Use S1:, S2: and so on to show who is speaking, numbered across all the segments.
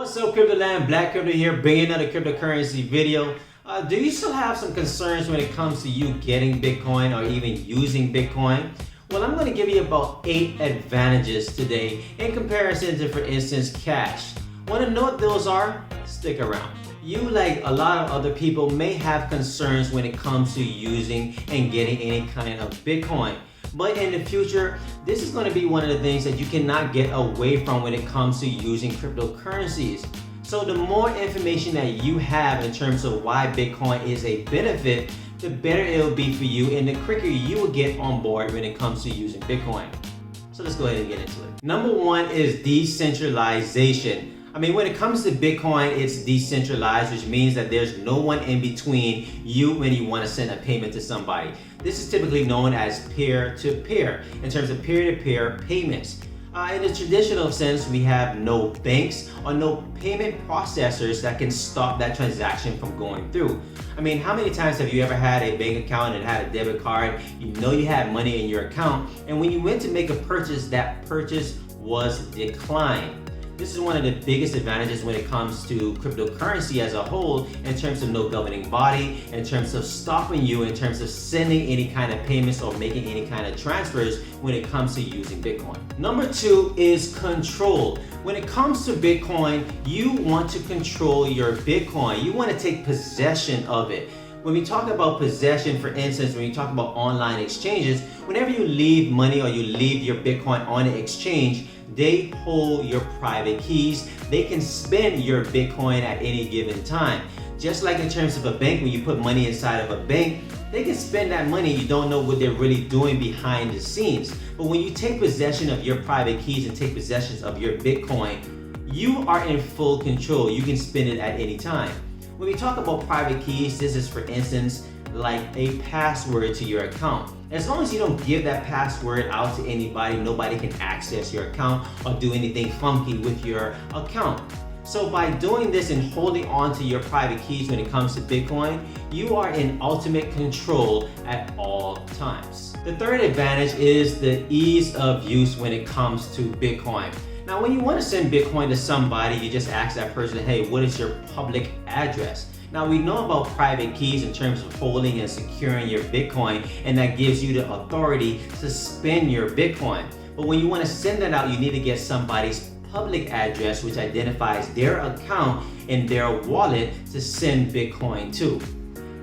S1: What's up, Crypto Land? Black Crypto here, bringing another cryptocurrency video. Do you still have some concerns when it comes to you getting Bitcoin or even using Bitcoin? Well, I'm going to give you about 8 advantages today in comparison to, for instance, cash. Want to know what those are? Stick around. You, like a lot of other people, may have concerns when it comes to using and getting any kind of Bitcoin. But in the future, this is going to be one of the things that you cannot get away from when it comes to using cryptocurrencies. So the more information that you have in terms of why Bitcoin is a benefit, the better it will be for you and the quicker you will get on board when it comes to using Bitcoin. So let's go ahead and get into it. Number 1 is decentralization. When it comes to Bitcoin, it's decentralized, which means that there's no one in between you when you want to send a payment to somebody. This is typically known as peer-to-peer in terms of peer-to-peer payments. In the traditional sense, we have no banks or no payment processors that can stop that transaction from going through. How many times have you ever had a bank account and had a debit card? You know you had money in your account, and when you went to make a purchase, that purchase was declined. This is one of the biggest advantages when it comes to cryptocurrency as a whole, in terms of no governing body, in terms of stopping you, in terms of sending any kind of payments or making any kind of transfers when it comes to using Bitcoin. Number 2 is control. When it comes to Bitcoin, you want to control your Bitcoin. You want to take possession of it. When we talk about possession, for instance, when you talk about online exchanges, whenever you leave money or you leave your Bitcoin on an exchange, they hold your private keys. They can spend your Bitcoin at any given time. Just like in terms of a bank, when you put money inside of a bank, they can spend that money. You don't know what they're really doing behind the scenes. But when you take possession of your private keys and take possession of your Bitcoin, you are in full control. You can spend it at any time. When we talk about private keys, this is, for instance, like a password to your account. As long as you don't give that password out to anybody, nobody can access your account or do anything funky with your account. So by doing this and holding on to your private keys when it comes to Bitcoin, you are in ultimate control at all times. The third advantage is the ease of use when it comes to Bitcoin. Now, when you want to send Bitcoin to somebody, you just ask that person, hey, what is your public address? Now, we know about private keys in terms of holding and securing your Bitcoin, and that gives you the authority to spend your Bitcoin. But when you want to send that out, you need to get somebody's public address, which identifies their account and their wallet to send Bitcoin to.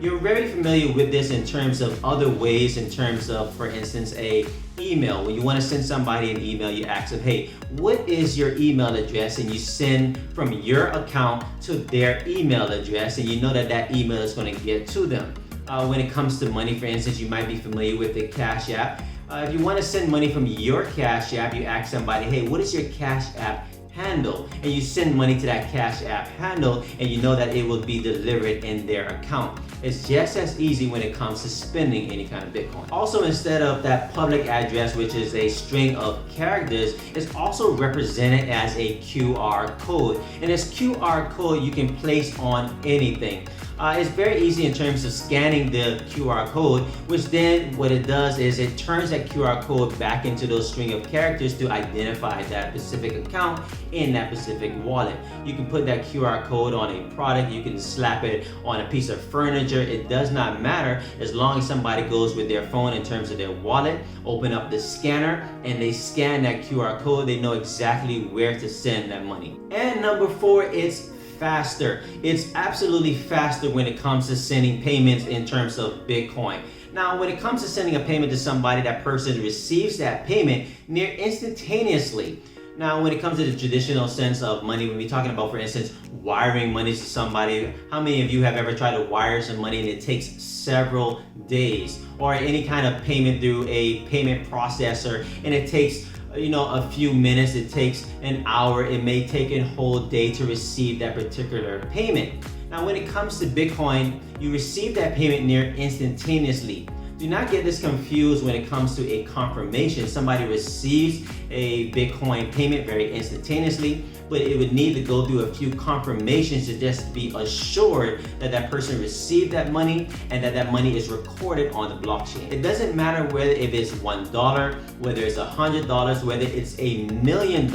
S1: You're very familiar with this in terms of other ways, in terms of, for instance, a email. When you want to send somebody an email, you ask them, hey, what is your email address? And you send from your account to their email address, and you know that that email is going to get to them. When it comes to money, for instance, you might be familiar with the Cash App. If you want to send money from your Cash App, you ask somebody, hey, what is your Cash App handle? And you send money to that Cash App handle, and you know that it will be delivered in their account. It's just as easy when it comes to spending any kind of Bitcoin. Also, instead of that public address, which is a string of characters, it's also represented as a QR code. And this QR code you can place on anything. It's very easy in terms of scanning the QR code, which then what it does is it turns that QR code back into those string of characters to identify that specific account in that specific wallet. You can put that QR code on a product, you can slap it on a piece of furniture. It does not matter as long as somebody goes with their phone in terms of their wallet, open up the scanner, and they scan that QR code, they know exactly where to send that money. And number 4, it's faster. It's absolutely faster when it comes to sending payments in terms of Bitcoin. Now, when it comes to sending a payment to somebody, that person receives that payment near instantaneously. Now, when it comes to the traditional sense of money, when we're talking about, for instance, wiring money to somebody, how many of you have ever tried to wire some money and it takes several days? Or any kind of payment through a payment processor and it takes a few minutes, it takes an hour, it may take a whole day to receive that particular payment. Now, when it comes to Bitcoin, you receive that payment near instantaneously. Do not get this confused when it comes to a confirmation. Somebody receives a Bitcoin payment very instantaneously, but it would need to go through a few confirmations to just be assured that that person received that money and that that money is recorded on the blockchain. It doesn't matter whether if it's $1, whether it's $100, whether it's $1 million,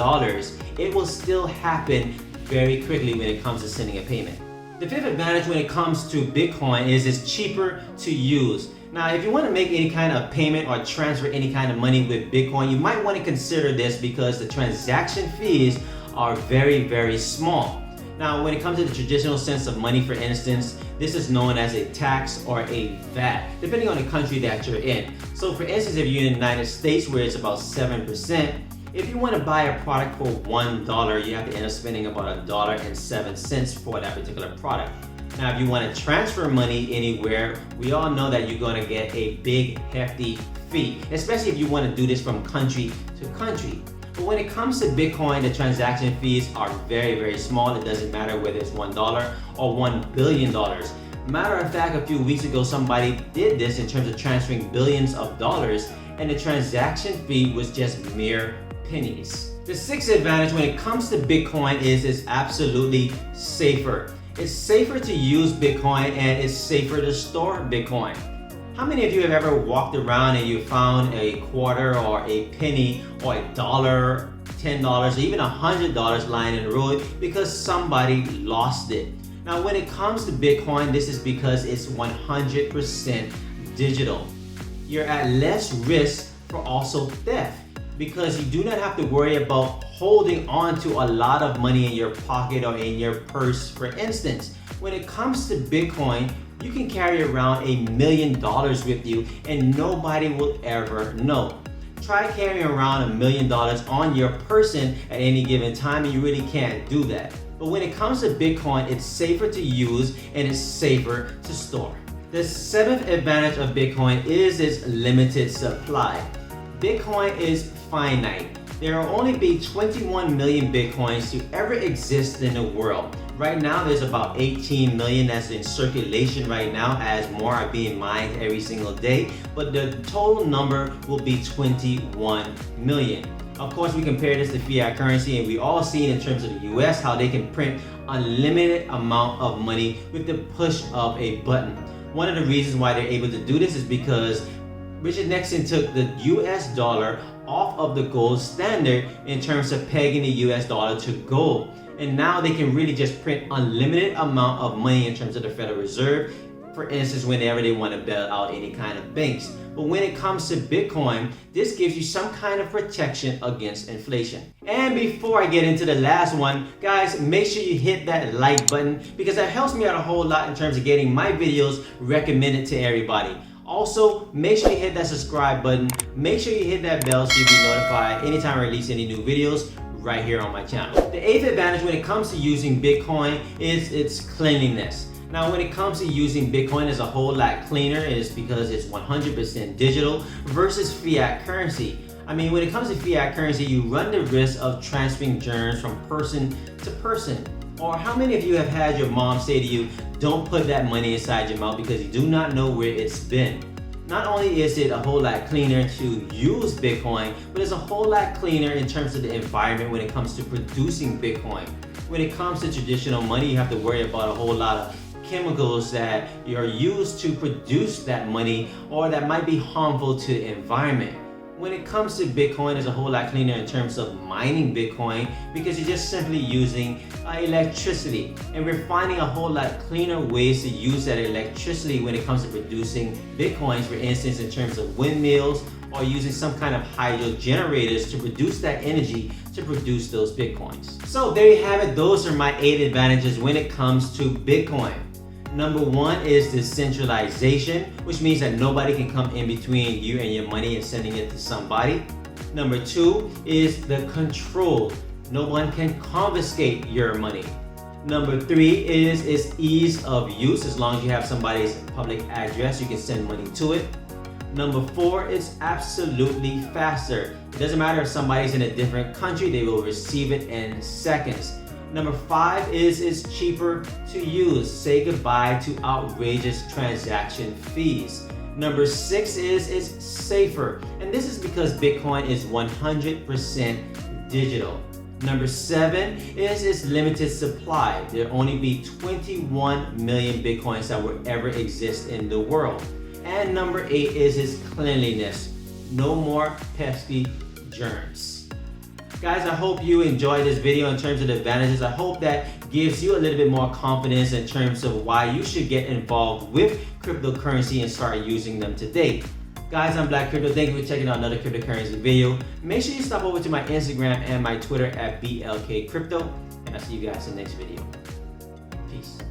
S1: it will still happen very quickly when it comes to sending a payment. The fifth advantage when it comes to Bitcoin is it's cheaper to use. Now, if you want to make any kind of payment or transfer any kind of money with Bitcoin, you might want to consider this because the transaction fees are very, very small. Now, when it comes to the traditional sense of money, for instance, this is known as a tax or a VAT, depending on the country that you're in. So for instance, if you're in the United States where it's about 7%, if you want to buy a product for $1, you have to end up spending about $1.07 for that particular product. Now, if you want to transfer money anywhere, we all know that you're going to get a big, hefty fee, especially if you want to do this from country to country. But when it comes to Bitcoin, the transaction fees are very, very small. It doesn't matter whether it's $1 or $1 billion. Matter of fact, a few weeks ago, somebody did this in terms of transferring billions of dollars, and the transaction fee was just mere pennies. The sixth advantage when it comes to Bitcoin is it's absolutely safer. It's safer to use Bitcoin and it's safer to store Bitcoin. How many of you have ever walked around and you found a quarter or a penny or a dollar, $10, or even $100 lying in the road because somebody lost it? Now, when it comes to Bitcoin, this is because it's 100% digital. You're at less risk for also theft, because you do not have to worry about holding on to a lot of money in your pocket or in your purse. For instance, when it comes to Bitcoin, you can carry around $1 million with you and nobody will ever know. Try carrying around $1 million on your person at any given time and you really can't do that. But when it comes to Bitcoin, it's safer to use and it's safer to store. The seventh advantage of Bitcoin is its limited supply. Bitcoin is finite. There will only be 21 million Bitcoins to ever exist in the world. Right now, there's about 18 million that's in circulation right now as more are being mined every single day, but the total number will be 21 million. Of course, we compare this to fiat currency and we all see in terms of the US how they can print unlimited amount of money with the push of a button. One of the reasons why they're able to do this is because Richard Nixon took the US dollar off of the gold standard in terms of pegging the US dollar to gold. And now they can really just print unlimited amount of money in terms of the Federal Reserve, for instance, whenever they want to bail out any kind of banks. But when it comes to Bitcoin, this gives you some kind of protection against inflation. And before I get into the last one, guys, make sure you hit that like button because that helps me out a whole lot in terms of getting my videos recommended to everybody. Also, make sure you hit that subscribe button. Make sure you hit that bell so you'll be notified anytime I release any new videos right here on my channel. The eighth advantage when it comes to using Bitcoin is its cleanliness. Now, when it comes to using Bitcoin, it's a whole lot cleaner, and it's because it's 100% digital versus fiat currency. I mean, when it comes to fiat currency, you run the risk of transferring germs from person to person. Or how many of you have had your mom say to you, don't put that money inside your mouth because you do not know where it's been? Not only is it a whole lot cleaner to use Bitcoin, but it's a whole lot cleaner in terms of the environment when it comes to producing Bitcoin. When it comes to traditional money, you have to worry about a whole lot of chemicals that are used to produce that money or that might be harmful to the environment. When it comes to Bitcoin, it's a whole lot cleaner in terms of mining Bitcoin because you're just simply using electricity. And we're finding a whole lot cleaner ways to use that electricity when it comes to producing Bitcoins, for instance, in terms of windmills or using some kind of hydro generators to produce that energy to produce those Bitcoins. So there you have it. Those are my 8 advantages when it comes to Bitcoin. Number 1 is decentralization, which means that nobody can come in between you and your money and sending it to somebody. Number 2 is the control. No one can confiscate your money. Number 3 is its ease of use. As long as you have somebody's public address, you can send money to it. Number 4 is absolutely faster. It doesn't matter if somebody's in a different country, they will receive it in seconds. Number 5 is it's cheaper to use. Say goodbye to outrageous transaction fees. Number 6 is it's safer. And this is because Bitcoin is 100% digital. Number 7 is its limited supply. There'll only be 21 million Bitcoins that will ever exist in the world. And number 8 is its cleanliness. No more pesky germs. Guys, I hope you enjoyed this video in terms of the advantages. I hope that gives you a little bit more confidence in terms of why you should get involved with cryptocurrency and start using them today. Guys, I'm Black Crypto. Thank you for checking out another cryptocurrency video. Make sure you stop over to my Instagram and my Twitter at BLK Crypto. And I'll see you guys in the next video. Peace.